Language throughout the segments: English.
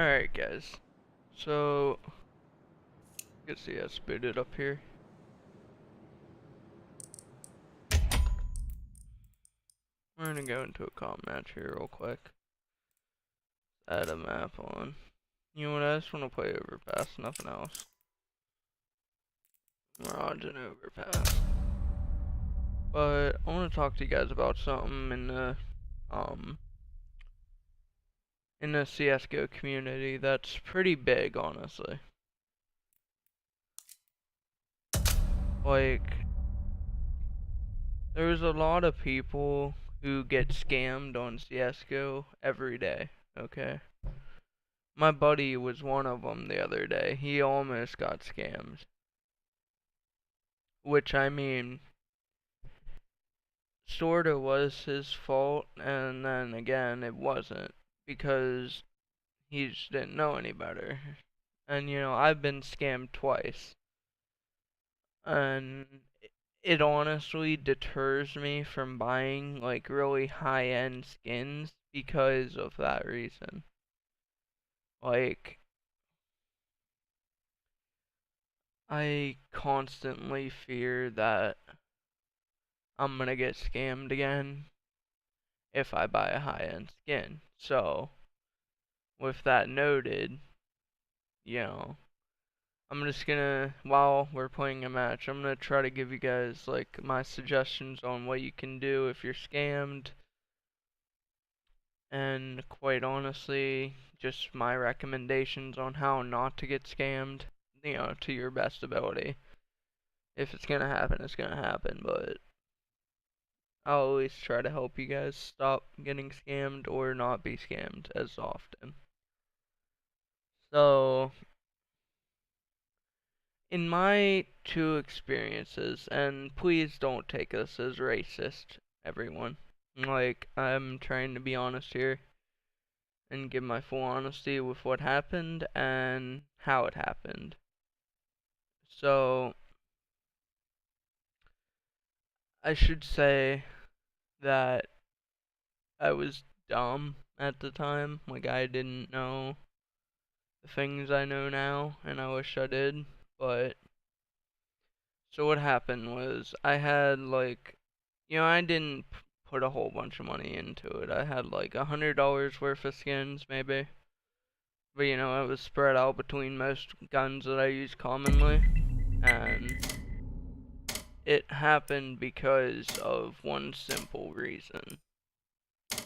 Alright guys, so you can see I booted up here. We're gonna go into a comp match here real quick. Add a map on. You know what, I just wanna play Overpass, nothing else. Mirage and Overpass. But I wanna talk to you guys about something in the CSGO community that's pretty big, honestly. Like, there's a lot of people who get scammed on CSGO every day, okay? My buddy was one of them the other day. He almost got scammed. Which, I mean, sorta was his fault, and then again, it wasn't. Because he just didn't know any better. And, you know, I've been scammed twice. And it honestly deters me from buying, like, really high-end skins because of that reason. Like, I constantly fear that I'm gonna get scammed again if I buy a high-end skin. So, with that noted, you know, I'm just gonna, while we're playing a match, I'm gonna try to give you guys, like, my suggestions on what you can do if you're scammed. And quite honestly, just my recommendations on how not to get scammed, you know, to your best ability. If it's gonna happen, it's gonna happen, but I'll always try to help you guys stop getting scammed or not be scammed as often. So, in my two experiences, and please don't take this as racist, everyone. Like, I'm trying to be honest here and give my full honesty with what happened and how it happened. So, I should say that I was dumb at the time. Like, I didn't know the things I know now, and I wish I did. But, so what happened was, I had, like, you know, I didn't put a whole bunch of money into it. I had, like, $100 worth of skins, maybe. But, you know, it was spread out between most guns that I use commonly. And it happened because of one simple reason.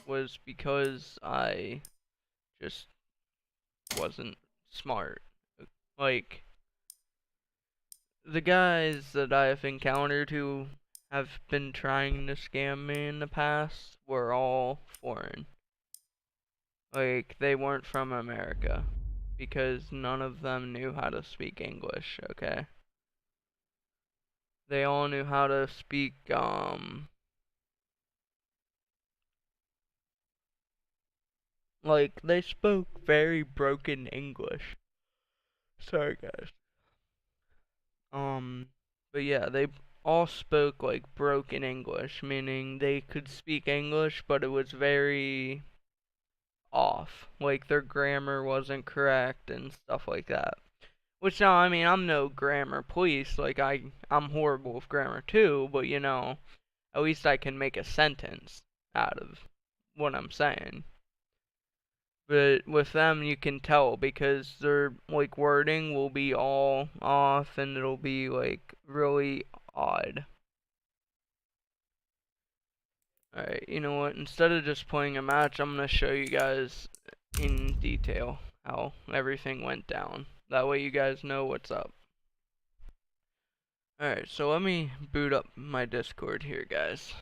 Was because I just wasn't smart. Like, the guys that I've encountered who have been trying to scam me in the past were all foreign. Like, they weren't from America. Because none of them knew how to speak English, okay? They all knew how to speak, like, they spoke very broken English. Sorry, guys. But yeah, they all spoke like broken English, meaning they could speak English, but it was very off. Like their grammar wasn't correct and stuff like that. Which now, I mean, I'm no grammar police. Like I'm horrible with grammar too, but you know, at least I can make a sentence out of what I'm saying. But with them, you can tell because their like wording will be all off and it'll be like really odd. Alright, you know what? Instead of just playing a match, I'm gonna show you guys in detail how everything went down. That way you guys know what's up. Alright, so let me boot up my Discord here, guys.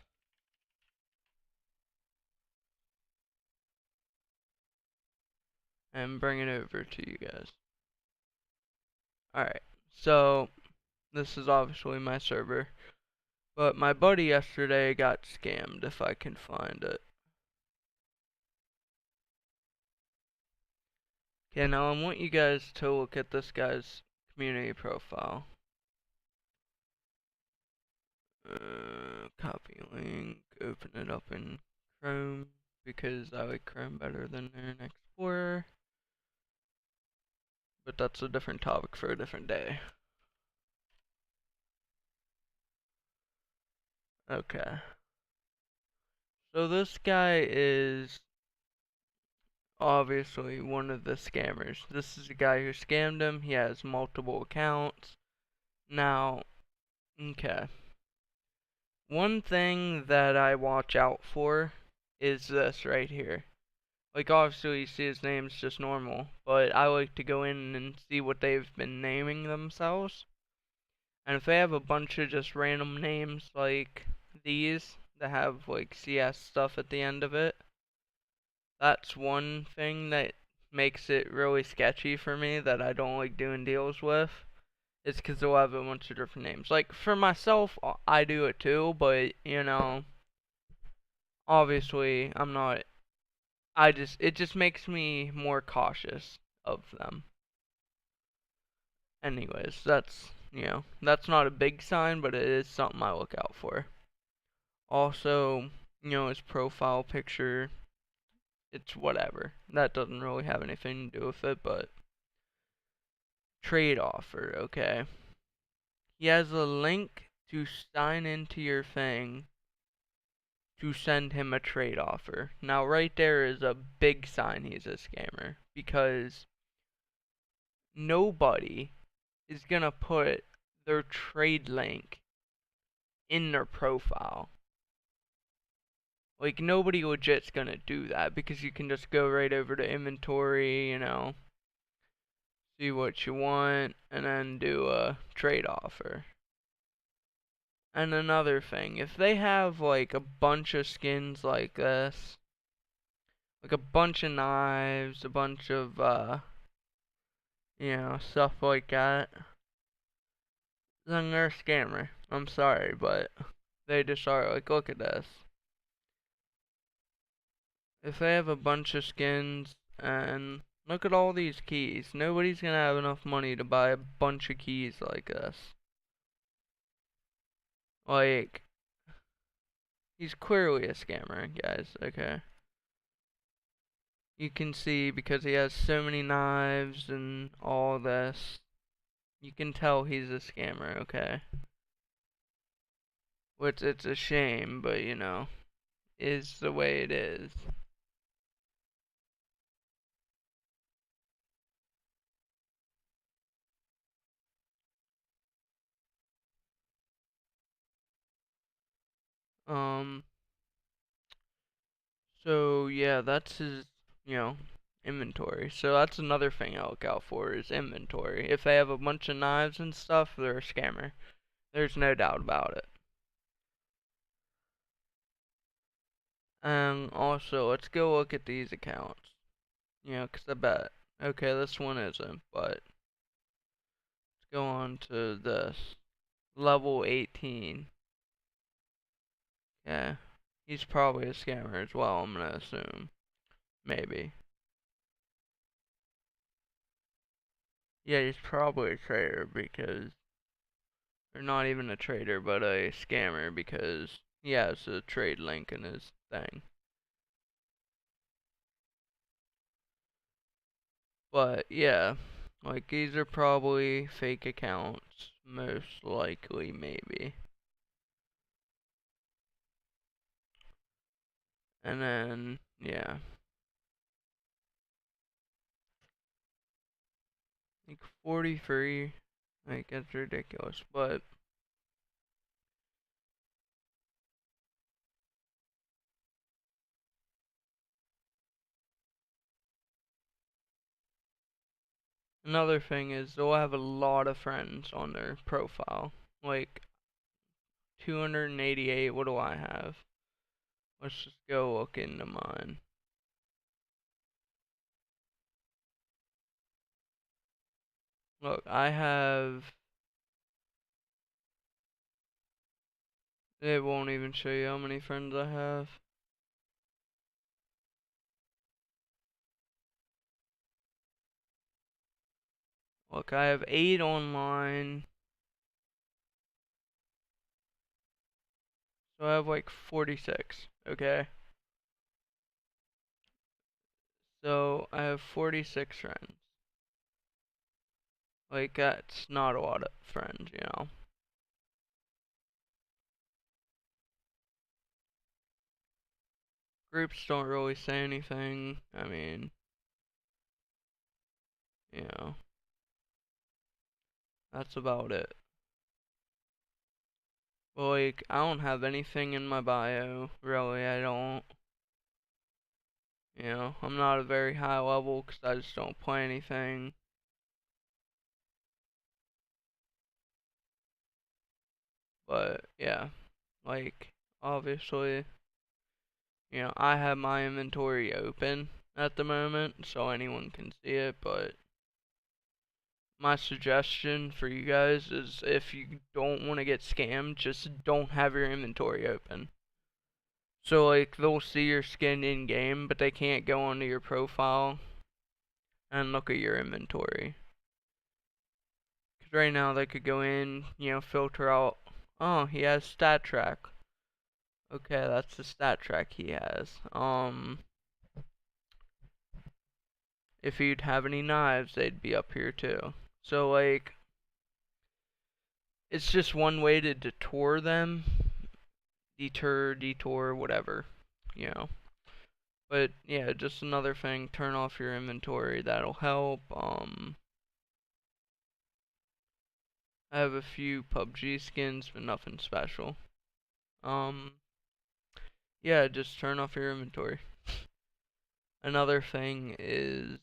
And bring it over to you guys. Alright, so this is obviously my server. But my buddy yesterday got scammed, if I can find it. Okay, now I want you guys to look at this guy's community profile. Copy link, open it up in Chrome, because I like Chrome better than Internet Explorer. But that's a different topic for a different day. Okay. So this guy is obviously one of the scammers. This is the guy who scammed him. He has multiple accounts. Now, okay. One thing that I watch out for is this right here. Like, obviously, you see his name's just normal, but I like to go in and see what they've been naming themselves. And if they have a bunch of just random names like these that have like CS stuff at the end of it, that's one thing that makes it really sketchy for me that I don't like doing deals with. It's because they'll have a bunch of different names. Like, for myself, I do it too, but, obviously, I'm not. It just makes me more cautious of them. Anyways, that's not a big sign, but it is something I look out for. Also, his profile picture, it's whatever. That doesn't really have anything to do with it, but trade offer, okay. He has a link to sign into your thing to send him a trade offer. Now, right there is a big sign he's a scammer because nobody is gonna put their trade link in their profile. Like, nobody legit's gonna do that because you can just go right over to inventory, see what you want, and then do a trade offer. And another thing, if they have like a bunch of skins like this, like a bunch of knives, a bunch of stuff like that, then they're a scammer. I'm sorry, but they just are. Like, look at this. If they have a bunch of skins and look at all these keys, nobody's gonna have enough money to buy a bunch of keys like this. Like, he's clearly a scammer, guys, okay? You can see because he has so many knives and all this, you can tell he's a scammer, okay? Which, it's a shame, but is the way it is. Um, so yeah, that's his, inventory. So that's another thing I look out for is inventory. If they have a bunch of knives and stuff, they're a scammer. There's no doubt about it. And also, let's go look at these accounts. 'Cause I bet. Okay, this one isn't, but let's go on to this. Level 18. Yeah. He's probably a scammer as well, I'm gonna assume. Maybe. Yeah, he's probably a trader because, or not even a trader, but a scammer because he has a trade link in his thing. But yeah, like these are probably fake accounts, most likely, maybe. And then, yeah, like 43, like that's ridiculous, but another thing is they'll have a lot of friends on their profile, like 288, what do I have? Let's just go look into mine. Look, I have, it won't even show you how many friends I have. Look, I have 8 online. So I have like 46, okay? So I have 46 friends. Like, that's not a lot of friends, you know? Groups don't really say anything. I mean, you know, that's about it. But, like, I don't have anything in my bio, really, I don't. You know, I'm not a very high level because I just don't play anything. But, yeah, like, obviously, you know, I have my inventory open at the moment, so anyone can see it, but my suggestion for you guys is if you don't want to get scammed, just don't have your inventory open. So, like, they'll see your skin in game, but they can't go onto your profile and look at your inventory. Because right now they could go in, you know, filter out, oh, he has stat track. Okay, that's the stat track he has. If he'd have any knives, they'd be up here too. So, like, it's just one way to detour them. Detour, whatever, you know. But yeah, just another thing, turn off your inventory, that'll help. I have a few PUBG skins, but nothing special. Um, yeah, just turn off your inventory. Another thing is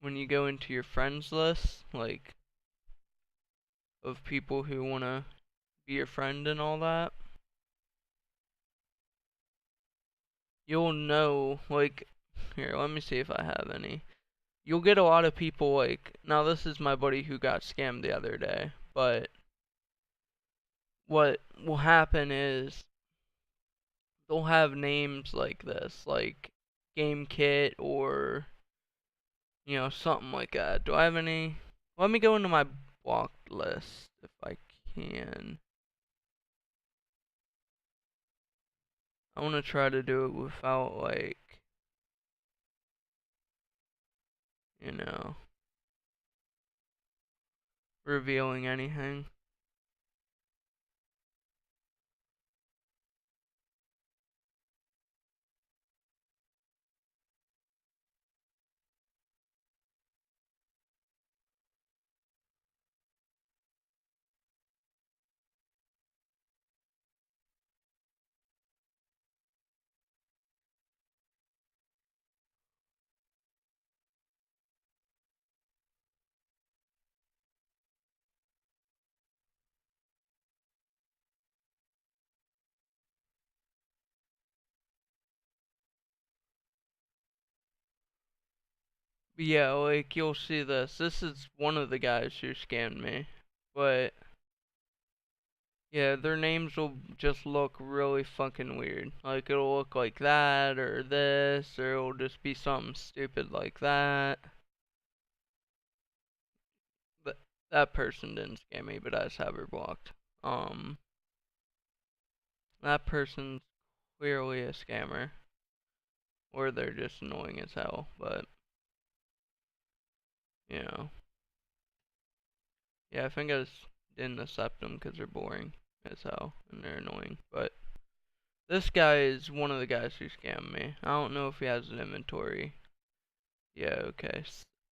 when you go into your friends list, like, of people who wanna be your friend and all that, you'll know, like, here, let me see if I have any. You'll get a lot of people, like, now this is my buddy who got scammed the other day, but what will happen is they'll have names like this, like Game Kit or, you know, something like that. Do I have any? Let me go into my blocked list if I can. I want to try to do it without, like, you know, revealing anything. But yeah, like, you'll see this. This is one of the guys who scammed me. But yeah, their names will just look really fucking weird. Like, it'll look like that, or this, or it'll just be something stupid like that. But that person didn't scam me, but I just have her blocked. Um, that person's clearly a scammer. Or they're just annoying as hell, but, you know. Yeah, I think I just didn't accept them because they're boring as hell, and they're annoying, but this guy is one of the guys who scammed me. I don't know if he has an inventory. Yeah, okay.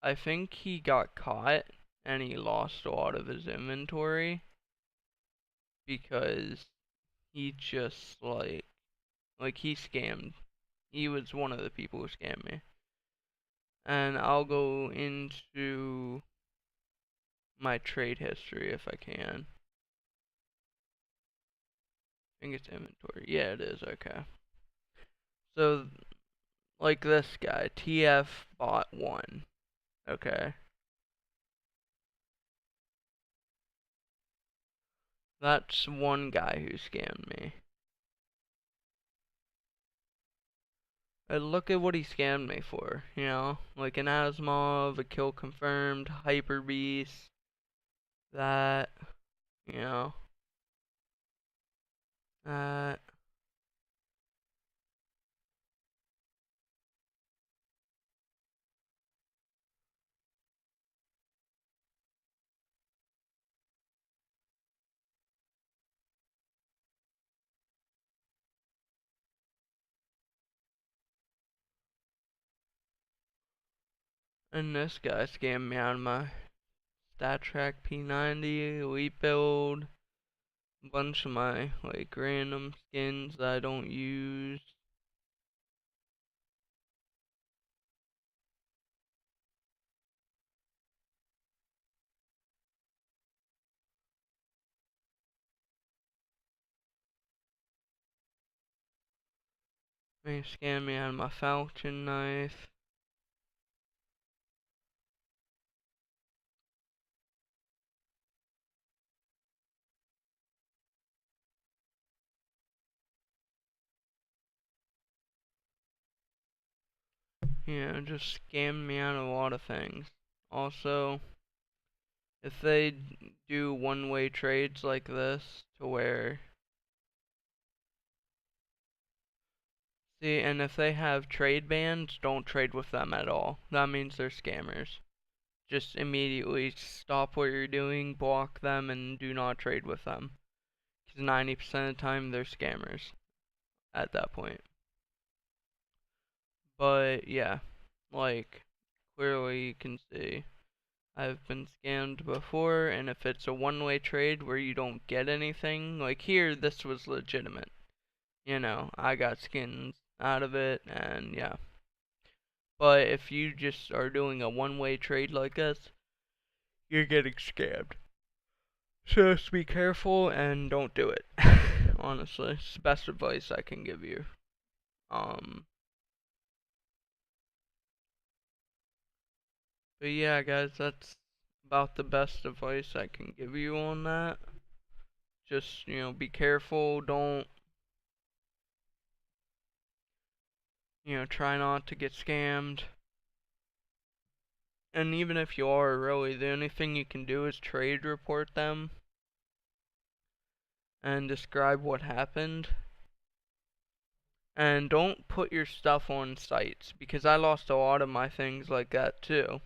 I think he got caught and he lost a lot of his inventory because he just, like he scammed. He was one of the people who scammed me. And I'll go into my trade history if I can. I think it's inventory. Yeah, it is. Okay. So, like this guy, TF bought 1. Okay. That's one guy who scammed me. And look at what he scammed me for, you know? Like an Asimov, a kill confirmed, Hyper Beast, that, you know? That. And this guy scammed me out of my StatTrack P90, Elite build, a bunch of my like random skins that I don't use. They scammed me out of my falchion knife. Just scammed me out of a lot of things. Also, if they do one-way trades like this, to where, see, and if they have trade bans, don't trade with them at all. That means they're scammers. Just immediately stop what you're doing, block them, and do not trade with them. Because 90% of the time, they're scammers at that point. But yeah, like, clearly you can see I've been scammed before, and if it's a one-way trade where you don't get anything, like here, this was legitimate. I got skins out of it, and yeah. But if you just are doing a one-way trade like this, you're getting scammed. So just be careful and don't do it. Honestly, it's the best advice I can give you. But yeah, guys, that's about the best advice I can give you on that. Just, be careful. Don't, try not to get scammed. And even if you are, really, the only thing you can do is trade report them and describe what happened. And don't put your stuff on sites, because I lost a lot of my things like that too.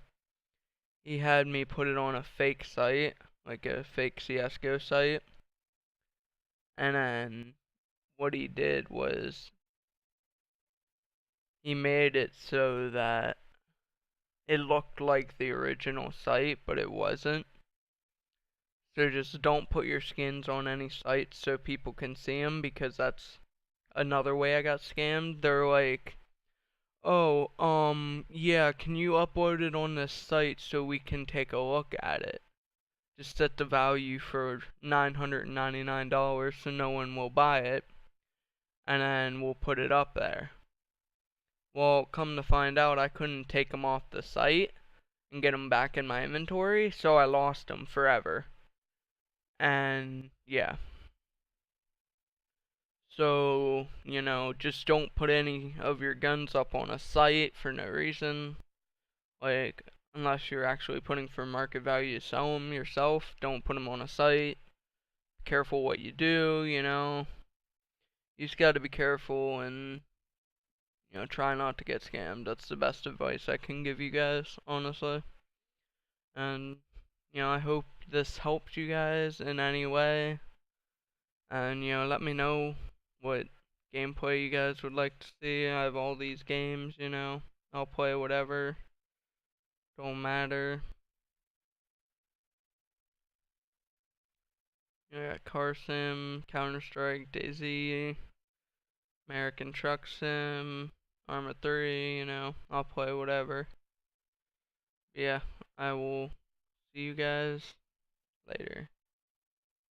He had me put it on a fake site, like a fake csgo site. And then what he did was he made it so that it looked like the original site, but it wasn't. So just don't put your skins on any sites so people can see them, because that's another way I got scammed. They're like, oh, yeah, can you upload it on this site so we can take a look at it? Just set the value for $999 so no one will buy it, and then we'll put it up there. Well, come to find out, I couldn't take them off the site and get them back in my inventory, so I lost them forever. And yeah. So, just don't put any of your guns up on a site for no reason. Like, unless you're actually putting for market value to sell them yourself, don't put them on a site. Careful what you do, You just gotta be careful and, try not to get scammed. That's the best advice I can give you guys, honestly. And, I hope this helped you guys in any way. And, let me know what gameplay you guys would like to see. I have all these games, I'll play whatever. Don't matter. Got Car Sim, Counter Strike, DayZ, American Truck Sim, Arma 3, I'll play whatever. Yeah, I will see you guys later.